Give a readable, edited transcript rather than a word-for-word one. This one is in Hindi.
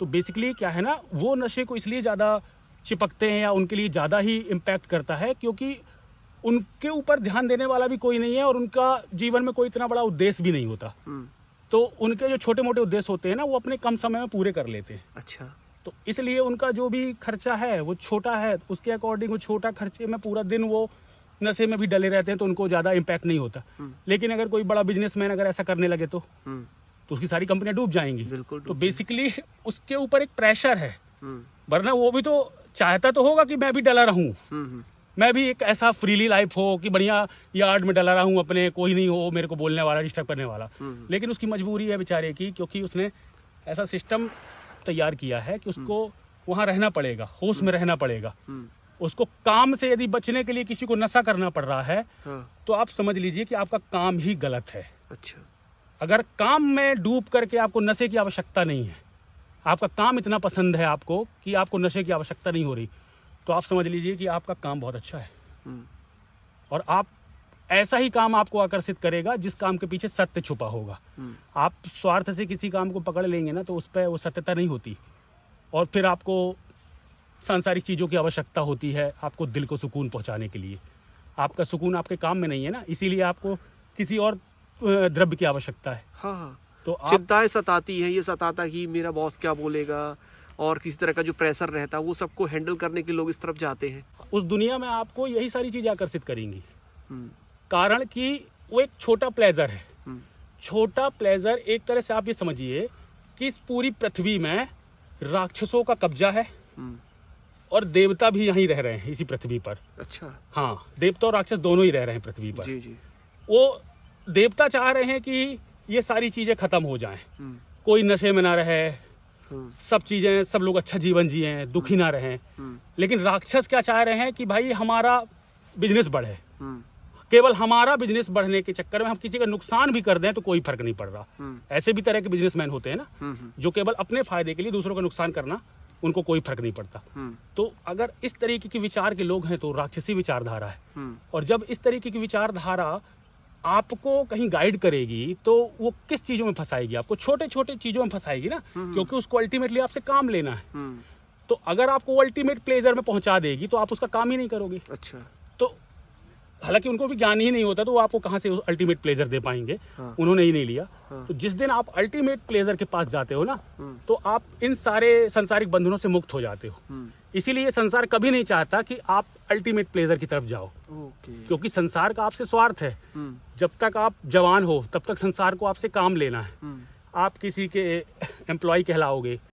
तो बेसिकली क्या है ना, वो नशे को इसलिए ज़्यादा चिपकते हैं या उनके लिए ज़्यादा ही इम्पैक्ट करता है क्योंकि उनके ऊपर ध्यान देने वाला भी कोई नहीं है और उनका जीवन में कोई इतना बड़ा उद्देश्य भी नहीं होता। तो उनके जो छोटे मोटे उद्देश्य होते हैं ना, वो अपने कम समय में पूरे कर लेते हैं। अच्छा। तो इसलिए उनका जो भी खर्चा है वो छोटा है, उसके अकॉर्डिंग वो छोटा खर्चे में पूरा दिन वो नशे में भी डले रहते हैं, तो उनको ज़्यादा इम्पैक्ट नहीं होता। लेकिन अगर कोई बड़ा बिजनेसमैन अगर ऐसा करने लगे तो उसकी सारी कंपनियां डूब जाएंगी। बिल्कुल तो बेसिकली उसके ऊपर एक प्रेशर है, वरना वो भी तो चाहता तो होगा कि मैं भी डला रहूं, मैं भी एक ऐसा फ्रीली लाइफ हो कि बढ़िया यार्ड में डला रहूं, अपने कोई नहीं हो मेरे को बोलने वाला, डिस्टर्ब करने वाला। लेकिन उसकी मजबूरी है बेचारे की, क्योंकि उसने ऐसा सिस्टम तैयार किया है कि उसको वहाँ रहना पड़ेगा, होश में रहना पड़ेगा। उसको काम से यदि बचने के लिए किसी को नशा करना पड़ रहा है तो आप समझ लीजिए कि आपका काम ही गलत है। अच्छा। अगर काम में डूब करके आपको नशे की आवश्यकता नहीं है, आपका काम इतना पसंद है आपको कि आपको नशे की आवश्यकता नहीं हो रही, तो आप समझ लीजिए कि आपका काम बहुत अच्छा है। और आप ऐसा ही काम आपको आकर्षित करेगा जिस काम के पीछे सत्य छुपा होगा। आप स्वार्थ से किसी काम को पकड़ लेंगे ना तो उस पर वो सत्यता नहीं होती, और फिर आपको सांसारिक चीज़ों की आवश्यकता होती है आपको दिल को सुकून पहुंचाने के लिए। आपका सुकून आपके काम में नहीं है ना, इसीलिए आपको किसी और द्रव्य की आवश्यकता है। हाँ। तो चिंताएं सताती हैं, ये सताता कि मेरा बॉस क्या बोलेगा, और किसी तरह का जो प्रेशर रहता है वो सबको हैंडल करने के लोग इस तरफ जाते हैं। उस दुनिया में आपको यही सारी चीज़ें आकर्षित करेंगी, कारण कि वो एक छोटा प्लेजर है। छोटा प्लेजर, एक तरह से आप ये समझिए कि इस पूरी पृथ्वी में राक्षसों का कब्जा है और देवता भी यहीं रह रहे हैं इसी पृथ्वी पर। अच्छा। हाँ, देवता और राक्षस दोनों ही रह रहे हैं पृथ्वी पर। जी जी। वो देवता चाह रहे हैं कि ये सारी चीजें खत्म हो जाएं, कोई नशे में ना रहे, सब चीजें, सब लोग अच्छा जीवन जिए, दुखी ना रहें। लेकिन राक्षस क्या चाह रहे हैं कि भाई हमारा बिजनेस बढ़े, केवल हमारा बिजनेस बढ़ने के चक्कर में हम किसी का नुकसान भी कर दें तो कोई फर्क नहीं पड़ रहा। ऐसे भी तरह के बिजनेसमैन होते हैं ना जो केवल अपने फायदे के लिए दूसरों का नुकसान करना, उनको कोई फर्क नहीं पड़ता। तो अगर इस तरीके के विचार के लोग हैं तो राक्षसी विचारधारा है। और जब इस तरीके की विचारधारा आपको कहीं गाइड करेगी तो वो किस चीजों में फंसाएगी? आपको छोटे छोटे चीजों में फंसाएगी ना, क्योंकि उसको अल्टीमेटली आपसे काम लेना है। तो अगर आपको अल्टीमेट प्लेजर में पहुंचा देगी तो आप उसका काम ही नहीं करोगे। अच्छा। तो हालांकि उनको भी ज्ञान ही नहीं होता तो वो आपको कहाँ से अल्टीमेट प्लेजर दे पाएंगे। उन्होंने ही नहीं लिया। तो जिस दिन आप अल्टीमेट प्लेजर के पास जाते हो ना तो आप इन सारे सांसारिक बंधनों से मुक्त हो जाते हो। इसीलिए संसार कभी नहीं चाहता कि आप अल्टीमेट प्लेजर की तरफ जाओ, क्योंकि संसार का आपसे स्वार्थ है। जब तक आप जवान हो तब तक संसार को आपसे काम लेना है। आप किसी के एम्प्लॉय कहलाओगे,